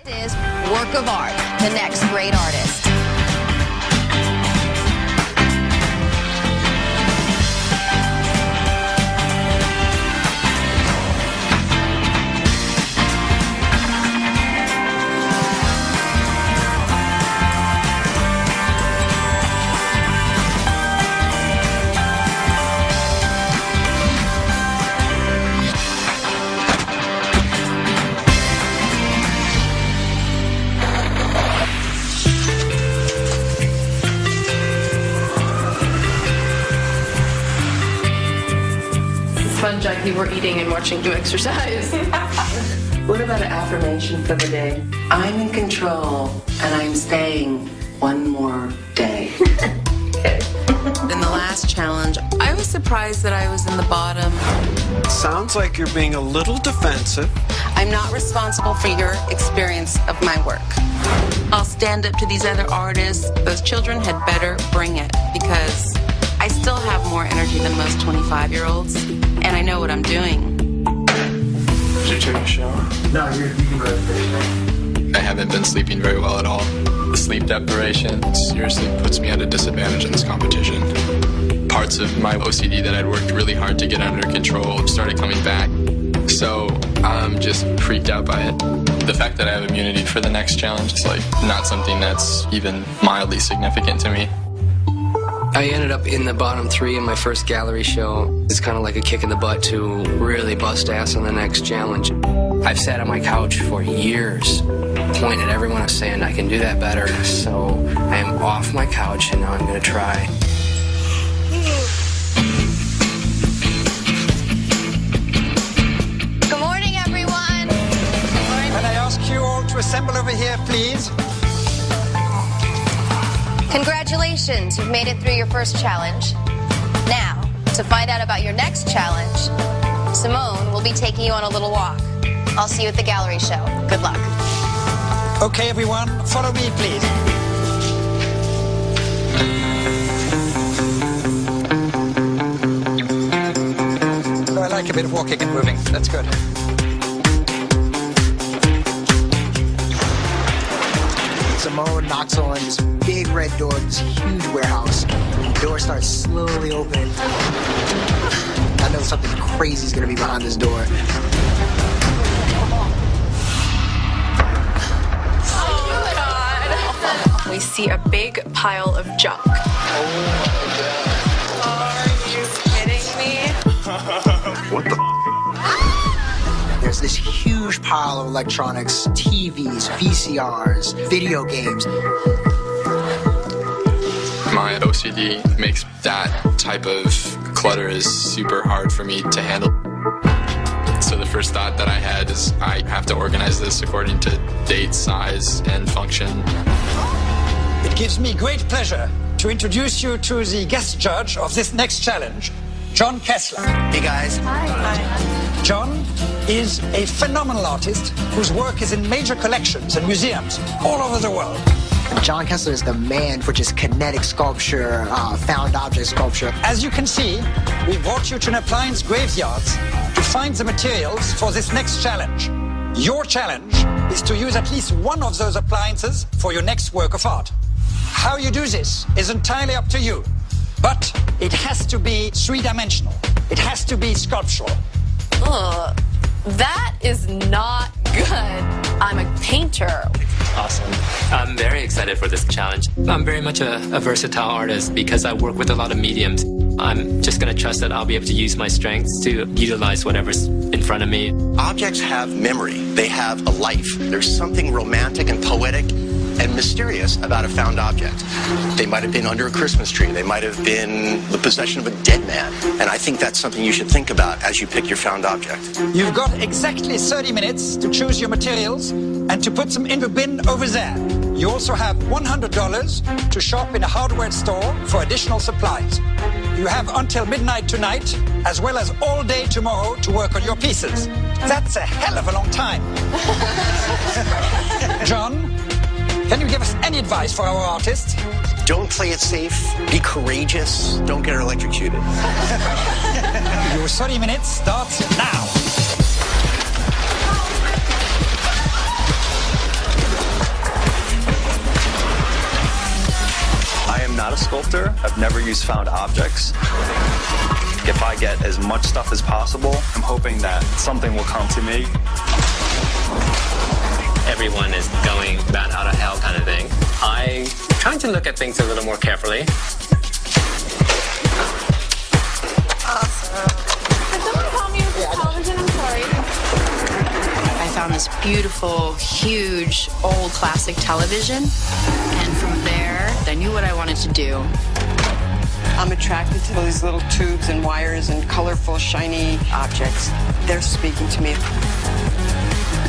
is work of art, the next great artist. Fun, Jackie. We're eating and watching you exercise. What about an affirmation for the day? I'm in control, and I'm staying one more day. Okay. In the last challenge, I was surprised that I was in the bottom. Sounds like you're being a little defensive. I'm not responsible for your experience of my work. I'll stand up to these other artists. Those children had better bring it, because I still have more energy than most 25-year-olds, and I know what I'm doing. Did you take a shower? No, you can go to bed. I haven't been sleeping very well at all. The sleep deprivation seriously puts me at a disadvantage in this competition. Parts of my OCD that I'd worked really hard to get under control started coming back. So I'm just freaked out by it. The fact that I have immunity for the next challenge is like not something that's even mildly significant to me. I ended up in the bottom 3 in my first gallery show. It's kind of like a kick in the butt to really bust ass on the next challenge. I've sat on my couch for years, pointing at everyone saying I can do that better. So I am off my couch and now I'm going to try. Good morning, everyone. Good morning. Can I ask you all to assemble over here, please? Congratulations, you've made it through your first challenge. Now, to find out about your next challenge, Simone will be taking you on a little walk. I'll see you at the gallery show. Good luck. Okay, everyone, follow me, please. Oh, I like a bit of walking and moving. That's good. Simone knocks on this big red door of this huge warehouse. The door starts slowly opening. I know something crazy is going to be behind this door. Oh, God. We see a big pile of junk. Are you kidding me? What the? There's this huge pile of electronics, TVs, VCRs, video games. My OCD makes that type of clutter is super hard for me to handle. So the first thought that I had is I have to organize this according to date, size, and function. It gives me great pleasure to introduce you to the guest judge of this next challenge, John Kessler. Hey, guys. Hi. John is a phenomenal artist whose work is in major collections and museums all over the world. John Kessler is the man for just kinetic sculpture, found object sculpture. As you can see, we brought you to an appliance graveyard to find the materials for this next challenge. Your challenge is to use at least one of those appliances for your next work of art. How you do this is entirely up to you, but it has to be three-dimensional. It has to be sculptural. Ugh, that is not good. I'm a painter. Awesome. I'm very excited for this challenge. I'm very much a versatile artist because I work with a lot of mediums. I'm just going to trust that I'll be able to use my strengths to utilize whatever's in front of me. Objects have memory. They have a life. There's something romantic and poetic and mysterious about a found object. They might have been under a Christmas tree. They might have been the possession of a dead man. And I think that's something you should think about as you pick your found object. You've got exactly 30 minutes to choose your materials and to put them in the bin over there. You also have $100 to shop in a hardware store for additional supplies. You have until midnight tonight, as well as all day tomorrow to work on your pieces. That's a hell of a long time. John, can you give us any advice for our artists? Don't play it safe. Be courageous. Don't get electrocuted. Your 30 minutes starts now. sculptor. I've never used found objects. If I get as much stuff as possible, I'm hoping that something will come to me. Everyone is going bat out of hell kind of thing. I'm trying to look at things a little more carefully. Awesome. Could someone call me with this television? I'm sorry. I found this beautiful, huge, old classic television. And from there, I knew what I wanted to do. I'm attracted to these little tubes and wires and colorful, shiny objects. They're speaking to me.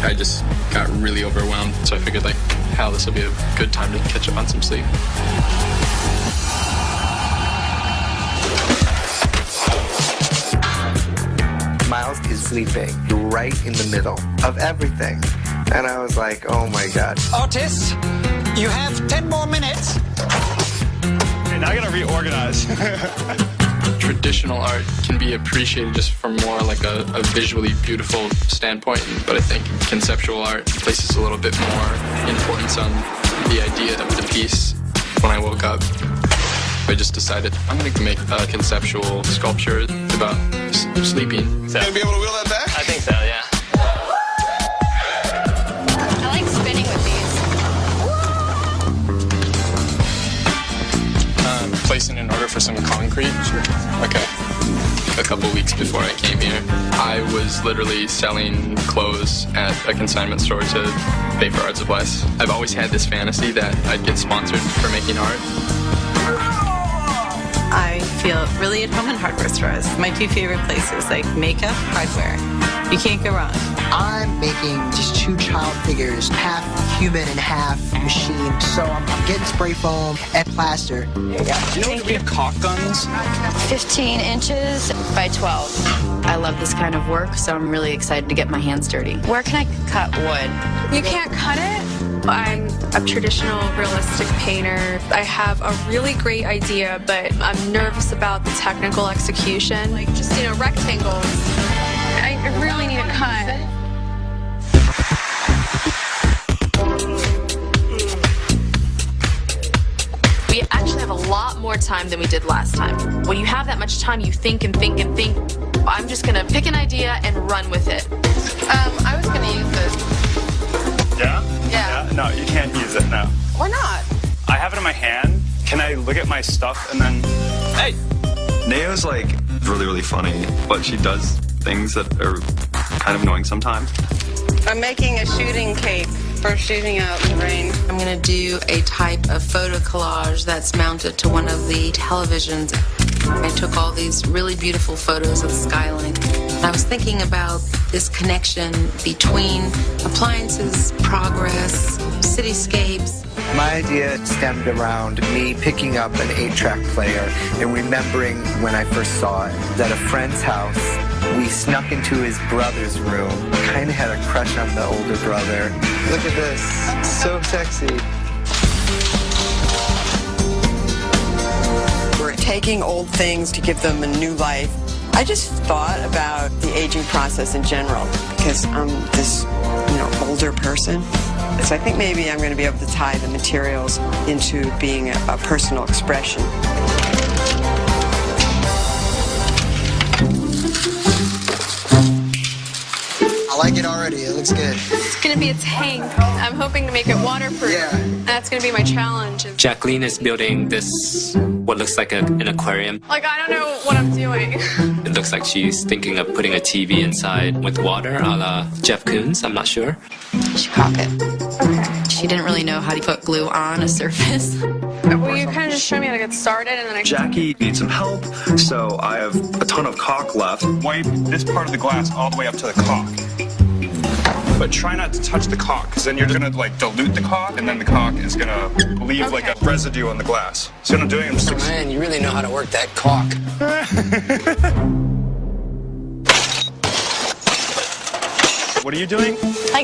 I just got really overwhelmed, so I figured, like, hell, this will be a good time to catch up on some sleep. Miles is sleeping right in the middle of everything. And I was like, oh my God. Otis, you have 10 more minutes. Okay, now I gotta reorganize. Traditional art can be appreciated just from more like a visually beautiful standpoint, but I think conceptual art places a little bit more importance on the idea of the piece. When I woke up, I just decided I'm going to make a conceptual sculpture about sleeping. So, you gonna be able to wheel that back? I think so, yeah. I like spinning with these. Placing an order for some concrete. Sure. Okay. A couple weeks before I came here, I was literally selling clothes at a consignment store to pay for art supplies. I've always had this fantasy that I'd get sponsored for making art. I feel really at home in hardware stores. My two favorite places, like makeup, hardware. You can't go wrong. I'm making just two child figures, half human and half machine. So I'm getting spray foam and plaster. Do you know we have caulk guns? 15 inches by 12. I love this kind of work, so I'm really excited to get my hands dirty. Where can I cut wood? You can't cut it? I'm a traditional realistic painter. I have a really great idea, but I'm nervous about the technical execution. Like just, rectangles. I really need a cut. We actually have a lot more time than we did last time. When you have that much time, you think and think and think. I'm just gonna pick an idea and run with it. I was gonna use this. Yeah? Yeah. No, you can't use it, no. Why not? I have it in my hand. Can I look at my stuff and then... Hey! Neo's, really, really funny, but she does things that are kind of annoying sometimes. I'm making a shooting cape for shooting out in the rain. I'm going to do a type of photo collage that's mounted to one of the televisions. I took all these really beautiful photos of the skyline. I was thinking about this connection between appliances, progress, cityscapes. My idea stemmed around me picking up an 8-track player and remembering when I first saw it at a friend's house. We snuck into his brother's room, kind of had a crush on the older brother. Look at this, so sexy. We're taking old things to give them a new life. I just thought about the aging process in general because I'm this, older person. So I think maybe I'm going to be able to tie the materials into being a personal expression. I like it already. It looks good. It's gonna be a tank. I'm hoping to make it waterproof. Yeah. That's gonna be my challenge. Jacqueline is building this, what looks like an aquarium. I don't know what I'm doing. It looks like she's thinking of putting a TV inside with water, a la Jeff Koons, I'm not sure. She caulk it. Okay. She didn't really know how to put glue on a surface. Will you kind of just show me how to get started and then I can... Jackie needs some help, so I have a ton of caulk left. Wipe this part of the glass all the way up to the caulk. But try not to touch the caulk, because then you're gonna dilute the caulk, and then the caulk is gonna leave a residue on the glass. So what I'm doing, I'm just Man, you really know how to work that caulk. What are you doing?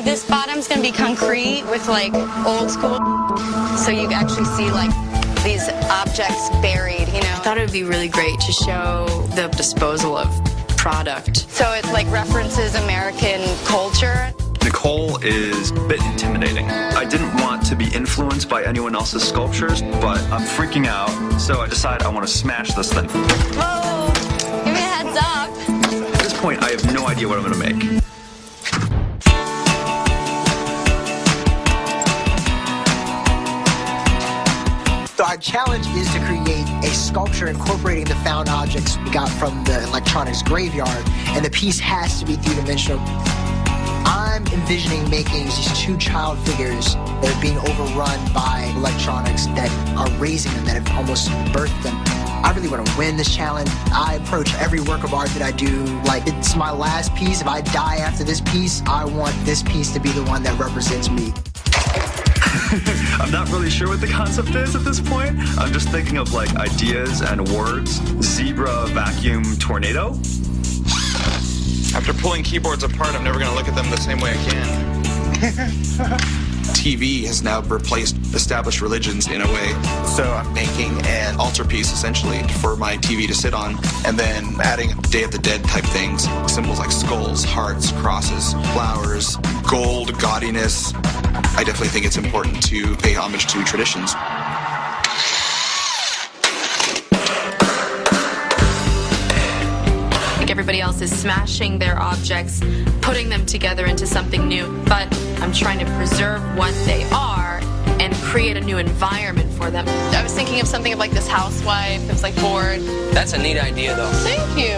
This bottom's gonna be concrete with old school, so you actually see these objects buried, I thought it would be really great to show the disposal of product. So it's references American culture. Nicole is a bit intimidating. I didn't want to be influenced influenced by anyone else's sculptures, but I'm freaking out, so I decide I want to smash this thing. Whoa! Give me a heads up. At this point, I have no idea what I'm going to make. So our challenge is to create a sculpture incorporating the found objects we got from the electronics graveyard, and the piece has to be three-dimensional. I'm envisioning making these two child figures that are being overrun by electronics that are raising them, that have almost birthed them. I really want to win this challenge. I approach every work of art that I do like it's my last piece. If I die after this piece, I want this piece to be the one that represents me. I'm not really sure what the concept is at this point. I'm just thinking of like ideas and words. Zebra, vacuum, tornado. After pulling keyboards apart, I'm never going to look at them the same way again. TV has now replaced established religions in a way. So I'm making an altarpiece essentially for my TV to sit on, and then adding Day of the Dead type things. Symbols like skulls, hearts, crosses, flowers, gold, gaudiness. I definitely think it's important to pay homage to traditions. Everybody else is smashing their objects, putting them together into something new, but I'm trying to preserve what they are and create a new environment for them. I was thinking of something of like this housewife who's like bored. That's a neat idea, though. Thank you.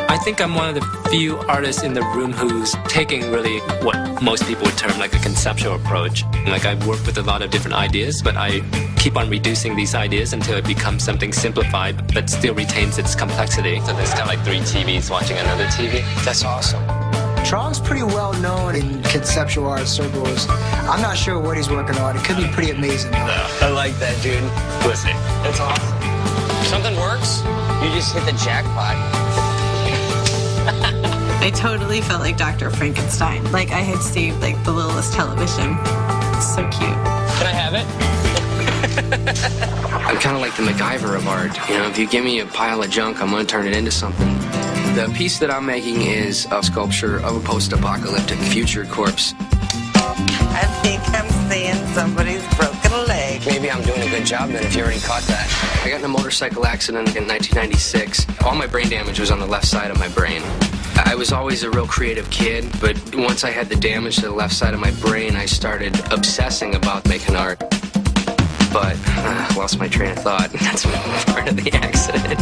I think I'm one of the few artists in the room who's taking really what most people would term like a conceptual approach. Like I work with a lot of different ideas, but I keep on reducing these ideas until it becomes something simplified but still retains its complexity. So there's kind of like 3 TVs watching another TV. That's awesome. Tron's pretty well known in conceptual art circles. I'm not sure what he's working on. It could be pretty amazing, though. I like that, dude. Listen, That's awesome. If something works, you just hit the jackpot. I totally felt like Dr. Frankenstein. Like I had saved like the littlest television. It's so cute. Can I have it? I'm kind of like the MacGyver of art. You know, if you give me a pile of junk, I'm going to turn it into something. The piece that I'm making is a sculpture of a post-apocalyptic future corpse. I think I'm seeing somebody's broken leg. Maybe I'm doing a good job then if you already caught that. I got in a motorcycle accident in 1996. All my brain damage was on the left side of my brain. I was always a real creative kid, but once I had the damage to the left side of my brain, I started obsessing about making art. But I lost my train of thought. That's part of the accident.